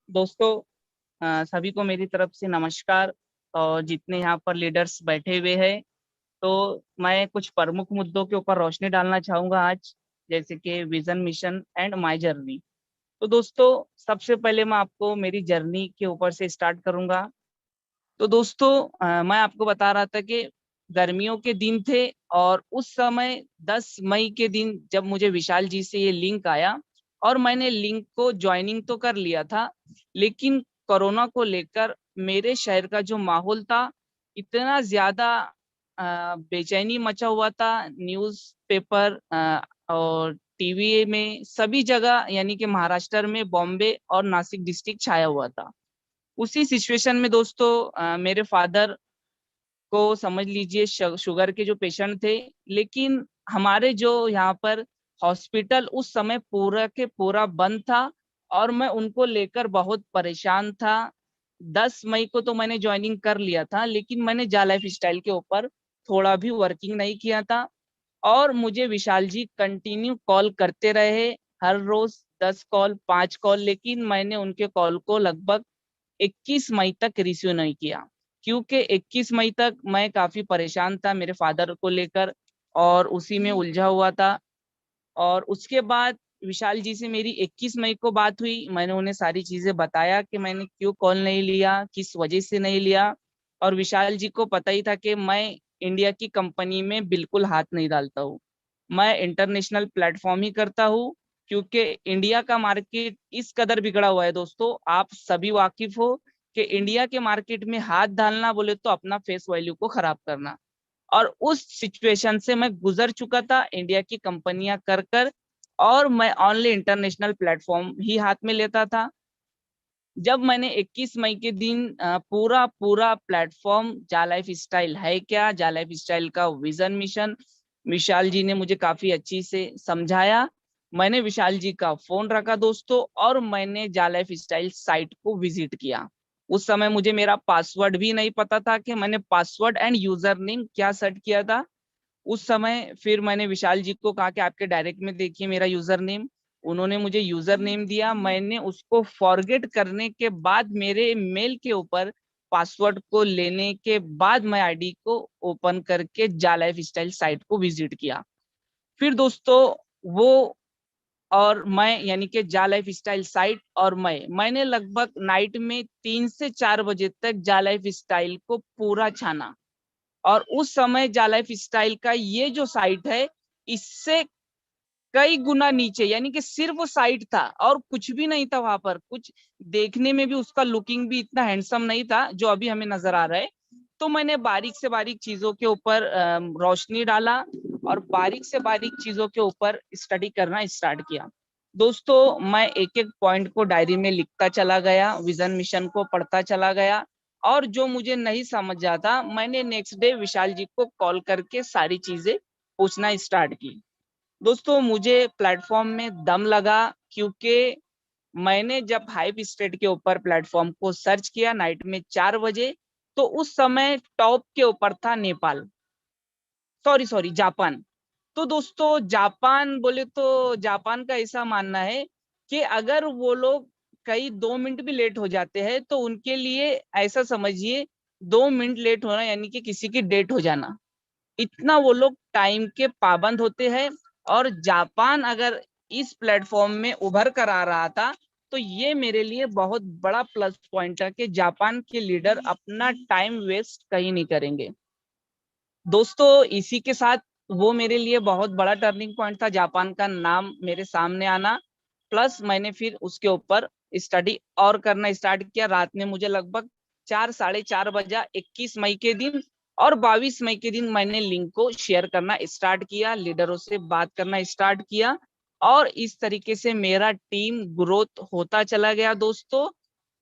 दोस्तों, सभी को मेरी तरफ से नमस्कार। और जितने यहाँ पर लीडर्स बैठे हुए हैं, तो मैं कुछ प्रमुख मुद्दों के ऊपर रोशनी डालना चाहूंगा आज, जैसे कि vision, mission and my journey. तो दोस्तों, सबसे पहले मैं आपको मेरी जर्नी के ऊपर से स्टार्ट करूंगा। तो दोस्तों, मैं आपको बता रहा था कि गर्मियों के दिन थे और उस समय 10 मई के दिन जब मुझे विशाल जी से ये लिंक आया और मैंने लिंक को ज्वाइनिंग तो कर लिया था, लेकिन कोरोना को लेकर मेरे शहर का जो माहौल था, इतना ज्यादा बेचैनी मचा हुआ था। न्यूज़पेपर और टीवी में सभी जगह, यानी कि महाराष्ट्र में बॉम्बे और नासिक डिस्ट्रिक्ट छाया हुआ था। उसी सिचुएशन में दोस्तों, मेरे फादर को समझ लीजिए शुगर के जो पेशेंट थे, लेकिन हमारे जो यहाँ पर हॉस्पिटल उस समय पूरा के पूरा बंद था और मैं उनको लेकर बहुत परेशान था। 10 मई को तो मैंने ज्वाइनिंग कर लिया था, लेकिन मैंने जा लाइफ स्टाइल के ऊपर थोड़ा भी वर्किंग नहीं किया था। और मुझे विशाल जी कंटिन्यू कॉल करते रहे, हर रोज 10 कॉल, 5 कॉल, लेकिन मैंने उनके कॉल को लगभग 21 मई तक रिसीव नहीं किया, क्योंकि 21 मई तक मैं काफी परेशान था मेरे फादर को लेकर और उसी में उलझा हुआ था। और उसके बाद विशाल जी से मेरी 21 मई को बात हुई। मैंने उन्हें सारी चीजें बताया कि मैंने क्यों कॉल नहीं लिया, किस वजह से नहीं लिया। और विशाल जी को पता ही था कि मैं इंडिया की कंपनी में बिल्कुल हाथ नहीं डालता हूँ, मैं इंटरनेशनल प्लेटफॉर्म ही करता हूँ। क्योंकि इंडिया का मार्केट इस कदर बिगड़ा हुआ है दोस्तों, आप सभी वाकिफ हो कि इंडिया के मार्केट में हाथ डालना बोले तो अपना फेस वैल्यू को खराब करना। और उस सिचुएशन से मैं गुजर चुका था इंडिया की कंपनियां कर कर, और मैं ओनली इंटरनेशनल प्लेटफॉर्म ही हाथ में लेता था। जब मैंने 21 मई के दिन पूरा पूरा प्लेटफॉर्म जा लाइफ स्टाइल है क्या, जा लाइफ स्टाइल का विजन, मिशन, विशाल जी ने मुझे काफी अच्छी से समझाया। मैंने विशाल जी का फोन रखा दोस्तों और मैंने जा लाइफ स्टाइल साइट को विजिट किया। उस समय मुझे मेरा पासवर्ड भी नहीं पता था कि मैंने पासवर्ड एंड यूजर नेम क्या सेट किया था उस समय। फिर मैंने विशाल जी को कहा कि आपके डायरेक्ट में देखिए मेरा यूजर नेम। उन्होंने मुझे यूजर नेम दिया, मैंने उसको फॉरगेट करने के बाद मेरे मेल के ऊपर पासवर्ड को लेने के बाद मैं आईडी को ओपन करके जा लाइफ स्टाइल साइट को विजिट किया। फिर दोस्तों, वो और मैं, यानी कि जा लाइफ स्टाइल साइट और मैंने लगभग नाइट में 3 से 4 बजे तक जा लाइफ स्टाइल को पूरा छाना। और उस समय जा लाइफ स्टाइल का ये जो साइट है, इससे कई गुना नीचे, यानी कि सिर्फ वो साइट था और कुछ भी नहीं था वहां पर। कुछ देखने में भी उसका लुकिंग भी इतना हैंडसम नहीं था जो अभी हमें नजर आ रहा है। तो मैंने बारीक से बारीक चीजों के ऊपर रोशनी डाला और बारीक से बारीक चीजों के ऊपर स्टडी करना स्टार्ट किया। दोस्तों, मैं एक एक पॉइंट को डायरी में लिखता चला गया, विजन मिशन को पढ़ता चला गया। और जो मुझे नहीं समझ आता, मैंने नेक्स्ट डे विशाल जी को कॉल करके सारी चीजें पूछना स्टार्ट की। दोस्तों, मुझे प्लेटफॉर्म में दम लगा, क्योंकि मैंने जब हाइप स्टेट के ऊपर प्लेटफॉर्म को सर्च किया नाइट में 4 बजे, तो उस समय टॉप के ऊपर था नेपाल, सॉरी सॉरी जापान। तो दोस्तों, जापान बोले तो जापान का ऐसा मानना है कि अगर वो लोग कई 2 मिनट भी लेट हो जाते हैं तो उनके लिए ऐसा समझिए, 2 मिनट लेट होना यानी कि किसी की डेट हो जाना। इतना वो लोग टाइम के पाबंद होते हैं। और जापान अगर इस प्लेटफॉर्म में उभर कर आ रहा था, तो ये मेरे लिए बहुत बड़ा प्लस पॉइंट है कि जापान के लीडर अपना टाइम वेस्ट कहीं नहीं करेंगे। दोस्तों, इसी के साथ वो मेरे लिए बहुत बड़ा टर्निंग पॉइंट था, जापान का नाम मेरे सामने आना। प्लस मैंने फिर उसके ऊपर स्टडी और करना स्टार्ट किया। रात में मुझे लगभग 4, 4:30 बजा 21 मई के दिन। और 22 मई के दिन मैंने लिंक को शेयर करना स्टार्ट किया, लीडरों से बात करना स्टार्ट किया। और इस तरीके से मेरा टीम ग्रोथ होता चला गया दोस्तों।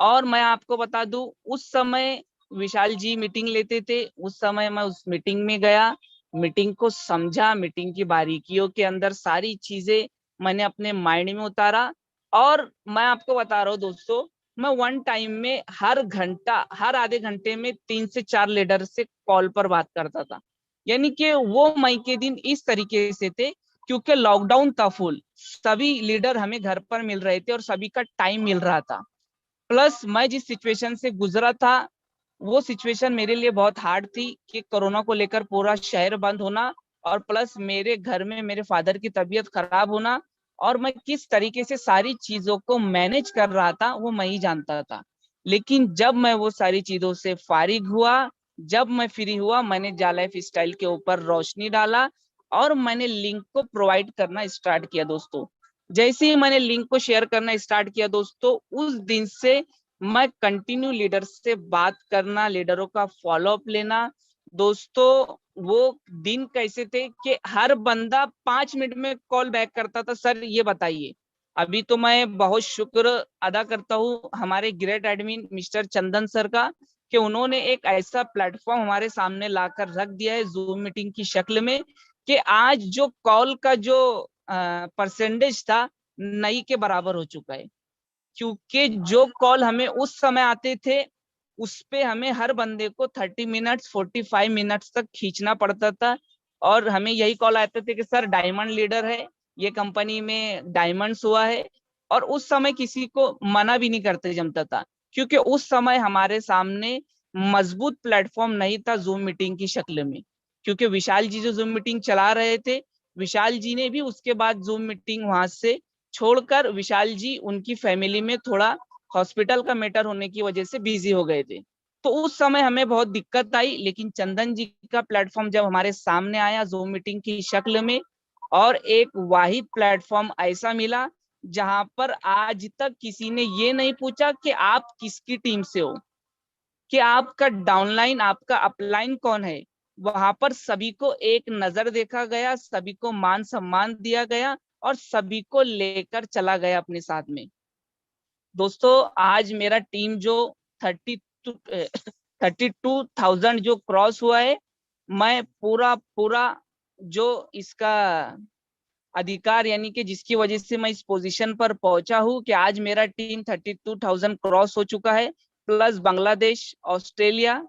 और मैं आपको बता दूं, उस समय विशाल जी मीटिंग लेते थे, उस समय मैं उस मीटिंग में गया, मीटिंग को समझा, मीटिंग की बारीकियों के अंदर सारी चीजें मैंने अपने माइंड में उतारा। और मैं आपको बता रहा हूँ दोस्तों, मैं वन टाइम में हर घंटा, हर आधे घंटे में 3 से 4 लीडर से कॉल पर बात करता था। यानी कि वो मई के दिन इस तरीके से थे, क्योंकि लॉकडाउन था फुल, सभी लीडर हमें घर पर मिल रहे थे और सभी का टाइम मिल रहा था। प्लस मैं जिस सिचुएशन से गुजरा था वो सिचुएशन मेरे लिए बहुत हार्ड थी कि कोरोना को लेकर पूरा शहर बंद होना और प्लस मेरे घर में मेरे फादर की तबीयत खराब होना, और मैं किस तरीके से सारी चीजों को मैनेज कर रहा था वो मैं ही जानता था। लेकिन जब मैं वो सारी चीजों से फारिग हुआ, जब मैं फ्री हुआ, मैंने जा लाइफ स्टाइल के ऊपर रोशनी डाला और मैंने लिंक को प्रोवाइड करना स्टार्ट किया दोस्तों। जैसे ही मैंने लिंक को शेयर करना स्टार्ट किया दोस्तों, उस दिन से मैं कंटिन्यू लीडर से बात करना, लीडरों का फॉलोअप लेना। दोस्तों वो दिन कैसे थे कि हर बंदा 5 मिनट में कॉल बैक करता था, सर ये बताइए। अभी तो मैं बहुत शुक्र अदा करता हूँ हमारे ग्रेट एडमिन मिस्टर चंदन सर का कि उन्होंने एक ऐसा प्लेटफॉर्म हमारे सामने लाकर रख दिया है जूम मीटिंग की शक्ल में, कि आज जो कॉल का जो परसेंटेज था नई के बराबर हो चुका है। क्योंकि जो कॉल हमें उस समय आते थे उस पे हमें हर बंदे को 30 मिनट्स 45 मिनट्स तक खींचना पड़ता था, और हमें यही कॉल आते थे कि सर डायमंड लीडर है, ये कंपनी में डायमंड्स हुआ है। और उस समय किसी को मना भी नहीं करते जमता था, क्योंकि उस समय हमारे सामने मजबूत प्लेटफॉर्म नहीं था जूम मीटिंग की शक्ल में। क्योंकि विशाल जी जो जूम मीटिंग चला रहे थे, विशाल जी ने भी उसके बाद जूम मीटिंग वहां से छोड़कर, विशाल जी उनकी फैमिली में थोड़ा हॉस्पिटल का मैटर होने की वजह से बिजी हो गए थे। तो उस समय हमें बहुत दिक्कत आई, लेकिन चंदन जी का प्लेटफॉर्म जब हमारे सामने आया जूम मीटिंग की शक्ल में, और एक वाहिद प्लेटफॉर्म ऐसा मिला जहां पर आज तक किसी ने ये नहीं पूछा कि आप किसकी टीम से हो, कि आपका डाउनलाइन आपका अपलाइन कौन है। वहां पर सभी को एक नजर देखा गया, सभी को मान सम्मान दिया गया और सभी को लेकर चला गया अपने साथ में। दोस्तों आज मेरा टीम जो 32,000 जो क्रॉस हुआ है, मैं पूरा पूरा जो इसका अधिकार यानी कि जिसकी वजह से मैं इस पोजीशन पर पहुंचा हूं कि आज मेरा टीम 32,000 क्रॉस हो चुका है, प्लस बांग्लादेश, ऑस्ट्रेलिया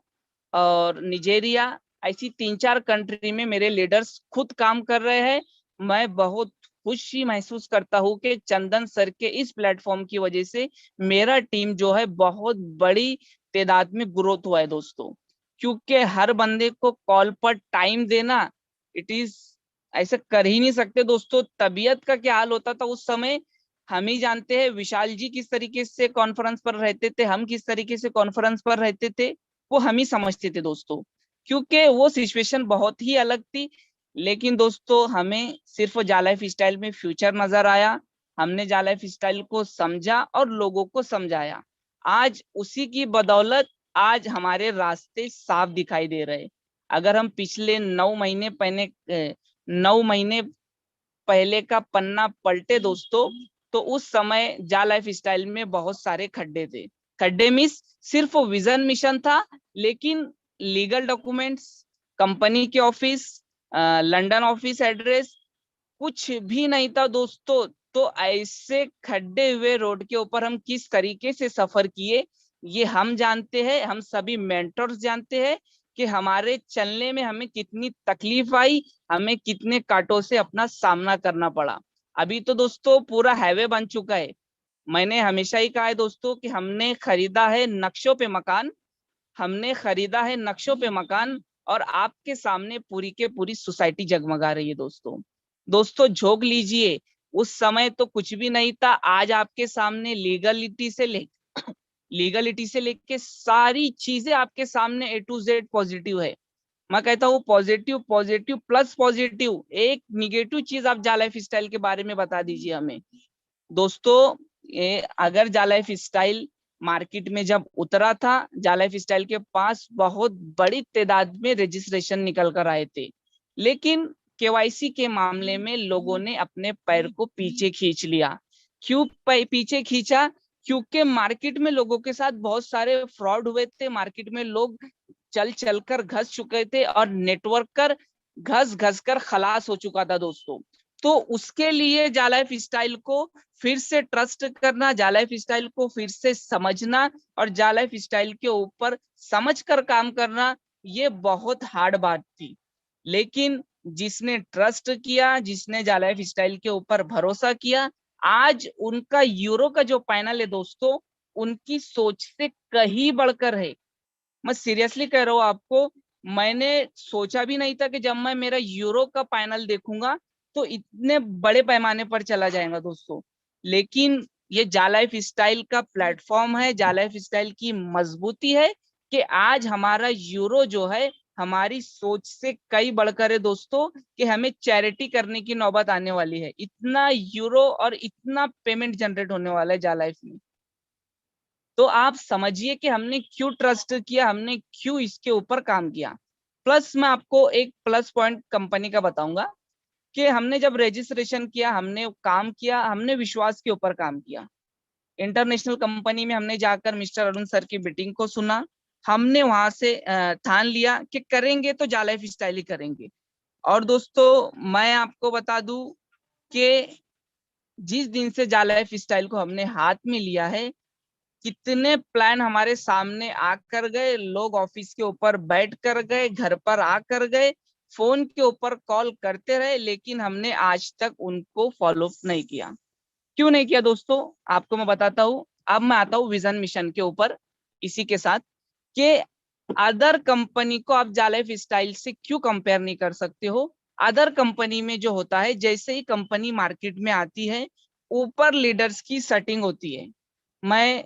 और निजेरिया, ऐसी 3-4 कंट्री में मेरे लीडर्स खुद काम कर रहे हैं। मैं बहुत खुशी महसूस करता हूँ कि चंदन सर के इस प्लेटफॉर्म की वजह से मेरा टीम जो है बहुत बड़ी तादाद में ग्रोथ हुआ है दोस्तों। क्योंकि हर बंदे को कॉल पर टाइम देना, इट इज ऐसे कर ही नहीं सकते दोस्तों। तबीयत का क्या हाल होता था उस समय हम ही जानते हैं। विशाल जी किस तरीके से कॉन्फ्रेंस पर रहते थे, हम किस तरीके से कॉन्फ्रेंस पर रहते थे, वो हम ही समझते थे दोस्तों। क्योंकि वो सिचुएशन बहुत ही अलग थी। लेकिन दोस्तों हमें सिर्फ जालाइफ स्टाइल में फ्यूचर नजर आया, हमने जालाइफ स्टाइल को समझा और लोगों को समझाया। आज उसी की बदौलत आज हमारे रास्ते साफ दिखाई दे रहे। अगर हम पिछले 9 महीने पहले का पन्ना पलटे दोस्तों, तो उस समय जा लाइफ स्टाइल में बहुत सारे खड्डे थे। खड्डे मिस सिर्फ विजन मिशन था, लेकिन लीगल डॉक्यूमेंट्स, कंपनी के ऑफिस, लंदन ऑफिस एड्रेस कुछ भी नहीं था दोस्तों। तो ऐसे खड्डे हुए रोड के ऊपर हम किस तरीके से सफर किए, ये हम जानते हैं, हम सभी मेंटर्स जानते हैं कि हमारे चलने में हमें कितनी तकलीफ आई, हमें कितने कांटों से अपना सामना करना पड़ा। अभी तो दोस्तों पूरा हाईवे बन चुका है। मैंने हमेशा ही कहा है दोस्तों कि हमने खरीदा है नक्शों पे मकान, हमने खरीदा है नक्शों पे मकान, और आपके सामने पूरी के पूरी सोसाइटी जगमगा रही है दोस्तों। दोस्तों झोंक लीजिए, उस समय तो कुछ भी नहीं था, आज आपके सामने लीगलिटी से लेके सारी चीजें आपके सामने A to Z पॉजिटिव है। मैं कहता हूँ पॉजिटिव पॉजिटिव प्लस पॉजिटिव, एक निगेटिव चीज आप जा लाइफ स्टाइल के बारे में बता दीजिए हमें दोस्तों। अगर जा लाइफ स्टाइल मार्केट में जब उतरा था, जा लाइफ स्टाइल के पास बहुत बड़ी तादाद में रजिस्ट्रेशन निकल कर आए थे, लेकिन केवाईसी के मामले में लोगों ने अपने पैर को पीछे खींच लिया। क्यों पीछे खींचा? क्योंकि मार्केट में लोगों के साथ बहुत सारे फ्रॉड हुए थे, मार्केट में लोग चल चल कर घस चुके थे और नेटवर्क कर घस घस कर खलास हो चुका था दोस्तों। तो उसके लिए जा लाइफ स्टाइल को फिर से ट्रस्ट करना, जा लाइफ स्टाइल को फिर से समझना और जा लाइफ स्टाइल के ऊपर समझ कर काम करना, ये बहुत हार्ड बात थी। लेकिन जिसने ट्रस्ट किया, जिसने जा लाइफ स्टाइल के ऊपर भरोसा किया, आज उनका यूरो का जो पैनल है दोस्तों, उनकी सोच से कहीं बढ़कर है। मैं सीरियसली कह रहा हूँ आपको, मैंने सोचा भी नहीं था कि जब मैं मेरा यूरो का फाइनल देखूंगा तो इतने बड़े पैमाने पर चला जाएगा दोस्तों। लेकिन ये जा लाइफ स्टाइल का प्लेटफॉर्म है, जा लाइफ स्टाइल की मजबूती है कि आज हमारा यूरो जो है हमारी सोच से कई बढ़कर है दोस्तों, कि हमें चैरिटी करने की नौबत आने वाली है। इतना यूरो और इतना पेमेंट जनरेट होने वाला है जा लाइफ में। तो आप समझिए कि हमने क्यों ट्रस्ट किया, हमने क्यों इसके ऊपर काम किया। प्लस मैं आपको एक प्लस पॉइंट कंपनी का बताऊंगा कि हमने जब रजिस्ट्रेशन किया, हमने काम किया, हमने विश्वास के ऊपर काम किया। इंटरनेशनल कंपनी में हमने जाकर मिस्टर अरुण सर की मीटिंग को सुना। हमने वहां से ठान लिया कि करेंगे तो जा लाइफ स्टाइल ही करेंगे। और दोस्तों मैं आपको बता दूं कि जिस दिन से जा लाइफ स्टाइल को हमने हाथ में लिया है, कितने प्लान हमारे सामने आकर गए, लोग ऑफिस के ऊपर बैठ कर गए, घर पर आकर गए, फोन के ऊपर कॉल करते रहे, लेकिन हमने आज तक उनको फॉलो नहीं किया। क्यों नहीं किया दोस्तों, आपको मैं बताता हूँ। अब मैं आता हूँ विजन मिशन के ऊपर इसी के साथ, कि अदर कंपनी को आप जा लाइफ स्टाइल से क्यों कंपेयर नहीं कर सकते हो। अदर कंपनी में जो होता है, जैसे ही कंपनी मार्केट में आती है, ऊपर लीडर्स की सेटिंग होती है। मैं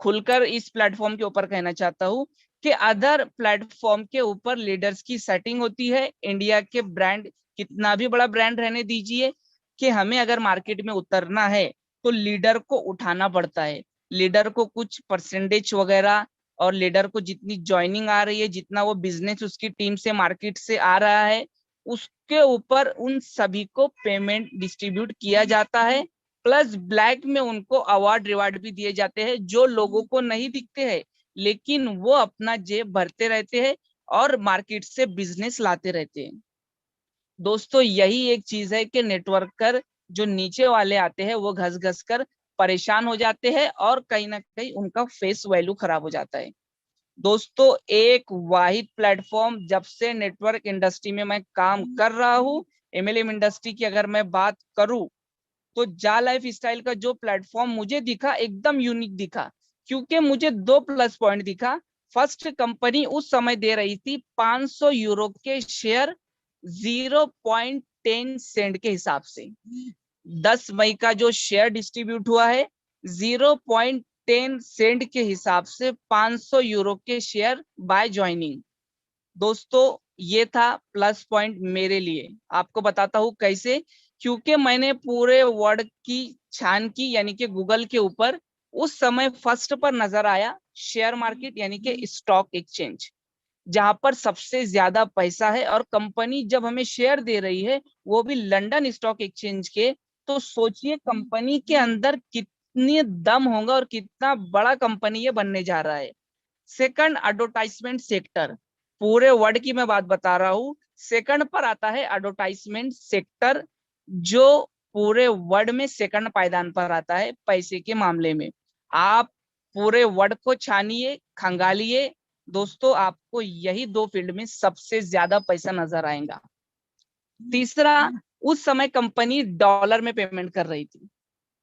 खुलकर इस प्लेटफॉर्म के ऊपर कहना चाहता हूँ कि अदर प्लेटफॉर्म के ऊपर लीडर्स की सेटिंग होती है। इंडिया के ब्रांड, कितना भी बड़ा ब्रांड रहने दीजिए, कि हमें अगर मार्केट में उतरना है तो लीडर को उठाना पड़ता है। लीडर को कुछ परसेंटेज वगैरह, और लीडर को जितनी ज्वाइनिंग आ रही है, जितना वो बिजनेस उसकी टीम से मार्केट से आ रहा है, उसके ऊपर उन सभी को पेमेंट डिस्ट्रीब्यूट किया जाता है। प्लस ब्लैक में उनको अवार्ड रिवार्ड भी दिए जाते हैं, जो लोगों को नहीं दिखते हैं, लेकिन वो अपना जेब भरते रहते हैं और मार्केट से बिजनेस लाते रहते हैं। दोस्तों यही एक चीज है कि नेटवर्कर जो नीचे वाले आते हैं वो घस घस कर परेशान हो जाते हैं, और कहीं ना कहीं उनका फेस वैल्यू खराब हो जाता है। दोस्तों एक वाहिद प्लेटफॉर्म, जब से नेटवर्क इंडस्ट्री में मैं काम कर रहा हूँ, एमएलएम इंडस्ट्री की अगर मैं बात करूँ, तो जा लाइफ स्टाइल का जो प्लेटफॉर्म मुझे दिखा एकदम यूनिक दिखा, क्योंकि मुझे दो प्लस पॉइंट दिखा। फर्स्ट, कंपनी उस समय दे रही थी 500 यूरो के शेयर 0.10 सेंट के हिसाब से। 10 मई का जो शेयर डिस्ट्रीब्यूट हुआ है, 0.10 सेंट के हिसाब से 500 यूरो के शेयर बाय ज्वाइनिंग। दोस्तों ये था प्लस पॉइंट मेरे लिए। आपको बताता हूँ कैसे, क्योंकि मैंने पूरे वर्ल्ड की छान की, यानी कि गूगल के ऊपर उस समय फर्स्ट पर नजर आया शेयर मार्केट, यानी कि स्टॉक एक्सचेंज, जहां पर सबसे ज्यादा पैसा है। और कंपनी जब हमें शेयर दे रही है, वो भी लंदन स्टॉक एक्सचेंज के, तो सोचिए कंपनी के अंदर कितनी दम होगा और कितना बड़ा कंपनी ये बनने जा रहा है। सेकंड, एडवर्टाइजमेंट सेक्टर, पूरे वर्ल्ड की मैं बात बता रहा हूँ, सेकंड पर आता है एडवर्टाइजमेंट सेक्टर, जो पूरे वर्ल्ड में सेकंड पायदान पर आता है पैसे के मामले में। आप पूरे वर्ल्ड को छानिए, खंगालिए दोस्तों, आपको यही दो फील्ड में सबसे ज्यादा पैसा नजर आएगा। तीसरा, उस समय कंपनी डॉलर में पेमेंट कर रही थी,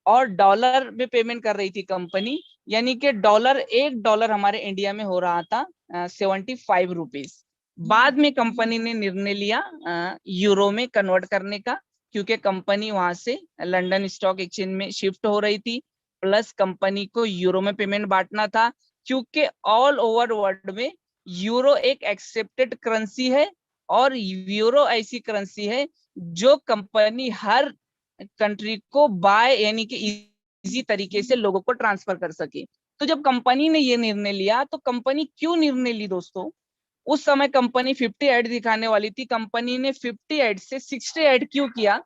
और डॉलर में पेमेंट कर रही थी कंपनी, यानी कि डॉलर, $1 हमारे इंडिया में हो रहा था 75 रुपीज। बाद में कंपनी ने निर्णय लिया यूरो में कन्वर्ट करने का, क्योंकि कंपनी वहां से लंदन स्टॉक एक्सचेंज में शिफ्ट हो रही थी। प्लस कंपनी को यूरो में पेमेंट बांटना था, क्योंकि ऑल ओवर वर्ल्ड में यूरो एक एक्सेप्टेड करेंसी है, और यूरो ऐसी करेंसी है जो कंपनी हर कंट्री को बाय, यानी कि इजी तरीके से लोगों को ट्रांसफर कर सके। तो जब कंपनी ने ये निर्णय लिया, तो कंपनी क्यों निर्णय ली दोस्तों, उस समय कंपनी 50 ऐड दिखाने वाली थी, कंपनी ने 50 ऐड से 60 ऐड क्यों किया,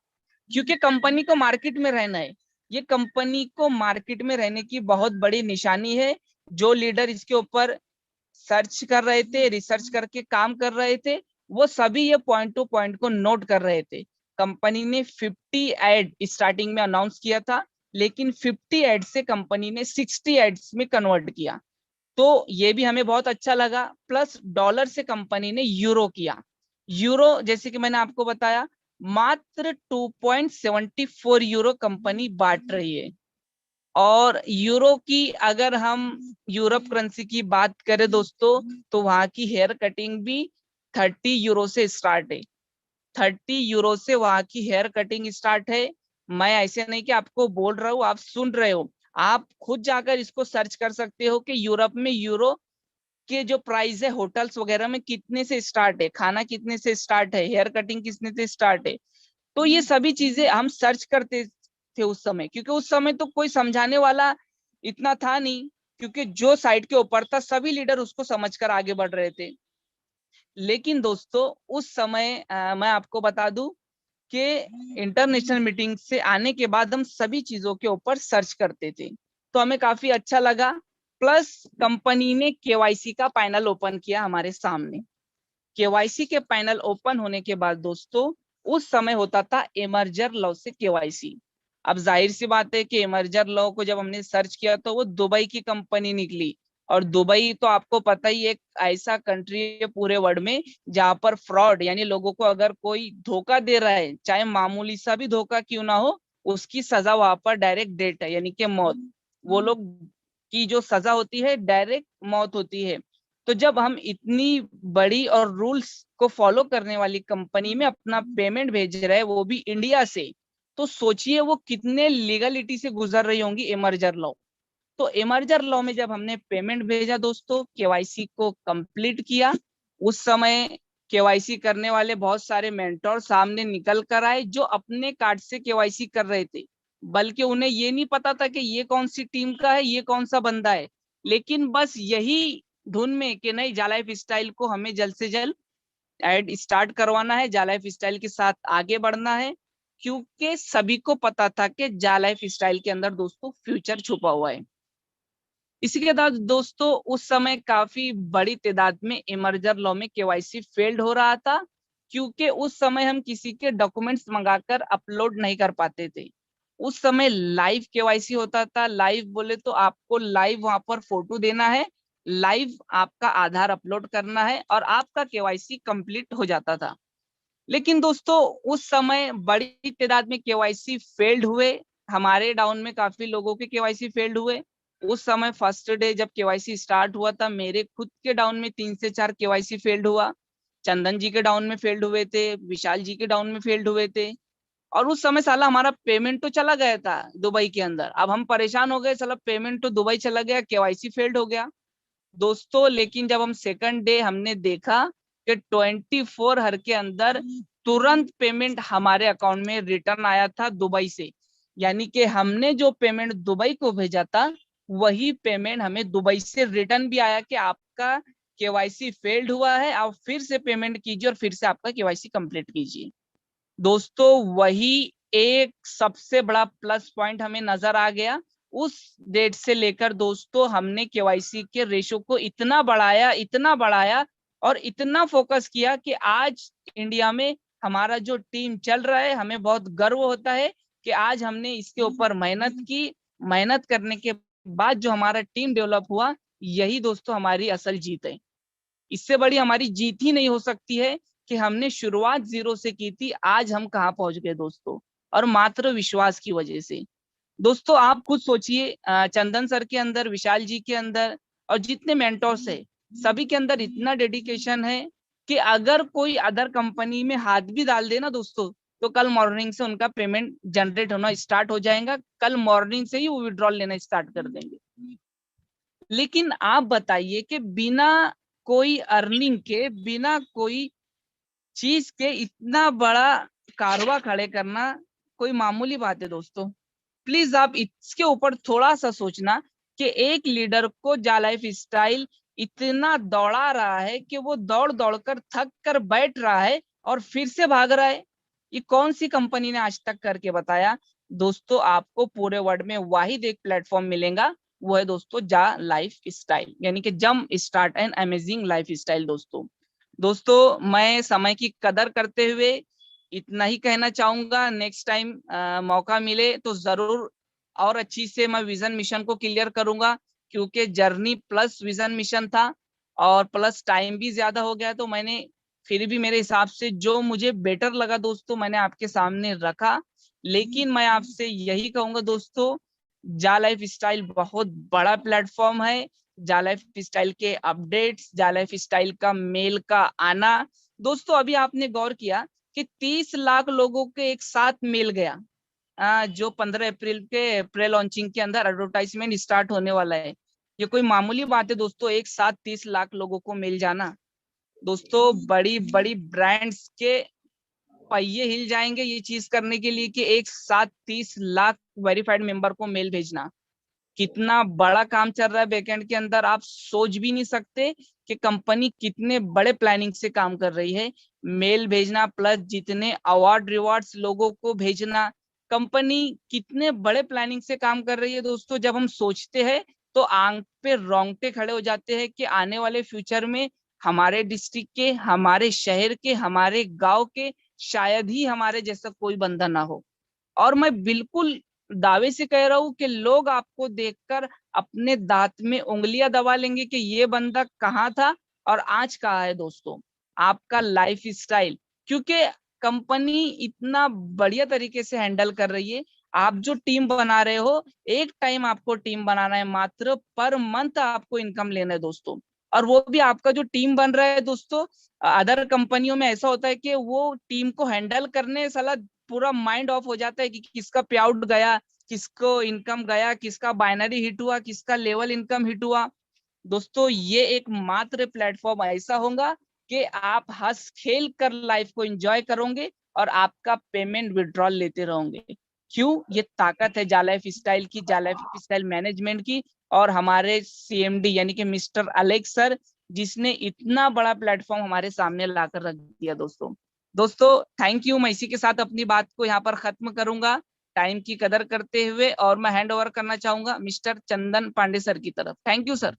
क्योंकि कंपनी को मार्केट में रहना है। ये कंपनी को मार्केट में रहने की बहुत बड़ी निशानी है। जो लीडर इसके ऊपर सर्च कर रहे थे, रिसर्च करके काम कर रहे थे, वो सभी ये पॉइंट टू पॉइंट को नोट कर रहे थे। कंपनी ने 50 एड स्टार्टिंग में अनाउंस किया था, लेकिन 50 एड से कंपनी ने 60 एड्स में कन्वर्ट किया, तो ये भी हमें बहुत अच्छा लगा। प्लस डॉलर से कंपनी ने यूरो किया। यूरो, जैसे कि मैंने आपको बताया, मात्र 2.74 यूरो कंपनी बांट रही है। और यूरो की अगर हम यूरोप करेंसी की बात करें दोस्तों, तो वहां की हेयर कटिंग भी 30 यूरो से स्टार्ट है। 30 यूरो से वहां की हेयर कटिंग स्टार्ट है। मैं ऐसे नहीं कि आपको बोल रहा हूँ, आप सुन रहे हो, आप खुद जाकर इसको सर्च कर सकते हो कि यूरोप में यूरो के जो प्राइस है होटल्स वगैरह में कितने से स्टार्ट है, खाना कितने से स्टार्ट है, हेयर कटिंग कितने से स्टार्ट है। तो ये सभी चीजें हम सर्च करते थे उस समय, क्योंकि उस समय तो कोई समझाने वाला इतना था नहीं, क्योंकि जो साइड के ऊपर था सभी लीडर उसको समझकर आगे बढ़ रहे थे। लेकिन दोस्तों उस समय मैं आपको बता दूं कि इंटरनेशनल मीटिंग से आने के बाद हम सभी चीजों के ऊपर सर्च करते थे, तो हमें काफी अच्छा लगा। प्लस कंपनी ने केवाईसी का पैनल ओपन किया हमारे सामने। केवाईसी के पैनल ओपन होने के बाद दोस्तों उस समय होता था एमर्जर लॉ से केवाईसी। अब जाहिर सी बात है कि एमर्जर लॉ को जब हमने सर्च किया तो वो दुबई की कंपनी निकली। और दुबई तो आपको पता ही एक ऐसा कंट्री है पूरे वर्ल्ड में जहां पर फ्रॉड, यानी लोगों को अगर कोई धोखा दे रहा है, चाहे मामूली सा भी धोखा क्यों ना हो, उसकी सजा वहां पर डायरेक्ट डेट है, यानी कि मौत। वो लोग की जो सजा होती है डायरेक्ट मौत होती है। तो जब हम इतनी बड़ी और रूल्स को फॉलो करने वाली कंपनी में अपना पेमेंट भेज रहे हैं, वो भी इंडिया से, तो सोचिए वो कितने लीगलिटी से गुजर रही होंगी एमर्जर लॉ। तो एमर्जर लॉ में जब हमने पेमेंट भेजा दोस्तों, केवाईसी को कंप्लीट किया, उस समय केवाईसी करने वाले बहुत सारे मेंटोर सामने निकल कर आए जो अपने कार्ड से केवाईसी कर रहे थे। बल्कि उन्हें ये नहीं पता था कि ये कौन सी टीम का है, ये कौन सा बंदा है। लेकिन बस यही धुन में कि नहीं, जालाइफ स्टाइल को हमें जल्द से जल्द एड स्टार्ट करवाना है, जालाइफ स्टाइल के साथ आगे बढ़ना है। क्योंकि सभी को पता था कि जालाइफ स्टाइल के अंदर दोस्तों फ्यूचर छुपा हुआ है। इसी के बाद दोस्तों उस समय काफी बड़ी तादाद में एमर्जर लॉ में केवाईसी फेल्ड हो रहा था, क्योंकि उस समय हम किसी के डॉक्यूमेंट्स मंगाकर अपलोड नहीं कर पाते थे। उस समय लाइव केवाईसी होता था। लाइव बोले तो आपको लाइव वहां पर फोटो देना है, लाइव आपका आधार अपलोड करना है और आपका केवाईसी कंप्लीट हो जाता था। लेकिन दोस्तों उस समय बड़ी तादाद में केवाईसी फेल्ड हुए। हमारे डाउन में काफी लोगों के केवाईसी फेल्ड हुए। उस समय फर्स्ट डे जब केवाईसी स्टार्ट हुआ था, मेरे खुद के डाउन में 3 से 4 केवाईसी फेल्ड हुआ। चंदन जी के डाउन में फेल्ड हुए थे, विशाल जी के डाउन में फेल्ड हुए थे। और उस समय साला हमारा पेमेंट तो चला गया था दुबई के अंदर। अब हम परेशान हो गए, साला पेमेंट तो दुबई चला गया, केवाईसी फेल्ड हो गया दोस्तों। लेकिन जब हम सेकंड डे हमने देखा कि 24 आवर के अंदर तुरंत पेमेंट हमारे अकाउंट में रिटर्न आया था दुबई से। यानी कि हमने जो पेमेंट दुबई को भेजा था वही पेमेंट हमें दुबई से रिटर्न भी आया कि आपका केवाईसी फेल्ड हुआ है, आप फिर से पेमेंट कीजिए और फिर से आपका केवाईसी कंप्लीट कीजिए। दोस्तों वही एक सबसे बड़ा प्लस पॉइंट हमें नजर आ गया। उस डेट से लेकर दोस्तों हमने केवाईसी के रेशो को इतना बढ़ाया और इतना फोकस किया कि आज इंडिया में हमारा जो टीम चल रहा है, हमें बहुत गर्व होता है कि आज हमने इसके ऊपर मेहनत की। मेहनत करने के बाद जो हमारा टीम डेवलप हुआ, यही दोस्तों हमारी असल जीत है। इससे बड़ी हमारी जीत ही नहीं हो सकती है कि हमने शुरुआत जीरो से की थी, आज हम कहाँ पहुंच गए दोस्तों, और मात्र विश्वास की वजह से। दोस्तों आप खुद सोचिए, चंदन सर के अंदर, विशाल जी के अंदर और जितने मेंटोर्स है, सभी के अंदर इतना डेडिकेशन है कि अगर कोई अदर कंपनी में हाथ भी डाल देना दोस्तों, तो कल मॉर्निंग से उनका पेमेंट जनरेट होना स्टार्ट हो जाएगा, कल मॉर्निंग से ही वो विड्रॉल लेना स्टार्ट कर देंगे। लेकिन आप बताइए कि बिना कोई अर्निंग के, बिना कोई चीज के इतना बड़ा कारवा खड़े करना कोई मामूली बात है दोस्तों? प्लीज आप इसके ऊपर थोड़ा सा सोचना कि एक लीडर को जालाइफ स्टाइल इतना दौड़ा रहा है कि वो दौड़ दौड़ कर थक कर बैठ रहा है और फिर से भाग रहा है। ये कौन सी कंपनी ने आज तक करके बताया? दोस्तों आपको पूरे वर्ल्ड में वाहिद एक प्लेटफॉर्म मिलेगा, वो है दोस्तों जा लाइफ स्टाइल, यानी कि जम start and amazing life style. दोस्तों मैं समय की कदर करते हुए इतना ही कहना चाहूंगा। नेक्स्ट टाइम मौका मिले तो जरूर और अच्छी से मैं विजन मिशन को क्लियर करूंगा, क्योंकि जर्नी प्लस विजन मिशन था और प्लस टाइम भी ज्यादा हो गया। तो मैंने फिर भी मेरे हिसाब से जो मुझे बेटर लगा दोस्तों मैंने आपके सामने रखा। लेकिन मैं आपसे यही कहूंगा दोस्तों जा लाइफ स्टाइल बहुत बड़ा प्लेटफॉर्म है। जा लाइफ स्टाइल के अपडेट्स, जा लाइफ स्टाइल का मेल का आना। दोस्तों अभी आपने गौर किया कि 30 लाख लोगों के एक साथ मेल गया, जो 15 अप्रैल के प्रे लॉन्चिंग के अंदर एडवर्टाइजमेंट स्टार्ट होने वाला है। ये कोई मामूली बात है दोस्तों, एक साथ 30 लाख लोगों को मिल जाना। दोस्तों बड़ी बड़ी ब्रांड्स के पहिए हिल जाएंगे ये चीज करने के लिए कि एक साथ 30 लाख वेरीफाइड मेंबर को मेल भेजना। कितना बड़ा काम चल रहा है बैकएंड के अंदर, आप सोच भी नहीं सकते कि कंपनी कितने बड़े प्लानिंग से काम कर रही है। मेल भेजना प्लस जितने अवार्ड रिवार्ड्स लोगों को भेजना, कंपनी कितने बड़े प्लानिंग से काम कर रही है। दोस्तों जब हम सोचते हैं तो आंख पे रोंगटे खड़े हो जाते हैं कि आने वाले फ्यूचर में हमारे डिस्ट्रिक्ट के, हमारे शहर के, हमारे गांव के शायद ही हमारे जैसा कोई बंदा ना हो। और मैं बिल्कुल दावे से कह रहा हूं कि लोग आपको देखकर अपने दांत में उंगलियां दबा लेंगे कि ये बंदा कहाँ था और आज कहाँ है। दोस्तों आपका लाइफ स्टाइल, क्योंकि कंपनी इतना बढ़िया तरीके से हैंडल कर रही है। आप जो टीम बना रहे हो, एक टाइम आपको टीम बनाना है, मात्र पर मंथ आपको इनकम लेना है दोस्तों। और वो भी आपका जो टीम बन रहा है दोस्तों, अदर कंपनियों में ऐसा होता है कि वो टीम को हैंडल करने साला पूरा माइंड ऑफ हो जाता है कि किसका पे आउट गया, किसको इनकम गया, किसका बाइनरी हिट हुआ, किसका लेवल इनकम हिट हुआ। दोस्तों ये एक मात्र प्लेटफॉर्म ऐसा होगा कि आप हंस खेल कर लाइफ को एंजॉय करोगे और आपका पेमेंट विड्रॉल लेते रहोगे। क्यों? ये ताकत है जा लाइफ स्टाइल की, जा लाइफ स्टाइल मैनेजमेंट की, और हमारे सीएमडी यानी कि मिस्टर अलेक्स सर, जिसने इतना बड़ा प्लेटफॉर्म हमारे सामने लाकर रख दिया। दोस्तों दोस्तों थैंक यू। मैं इसी के साथ अपनी बात को यहाँ पर खत्म करूंगा, टाइम की कदर करते हुए, और मैं हैंड ओवर करना चाहूंगा मिस्टर चंदन पांडे सर की तरफ। Thank you sir.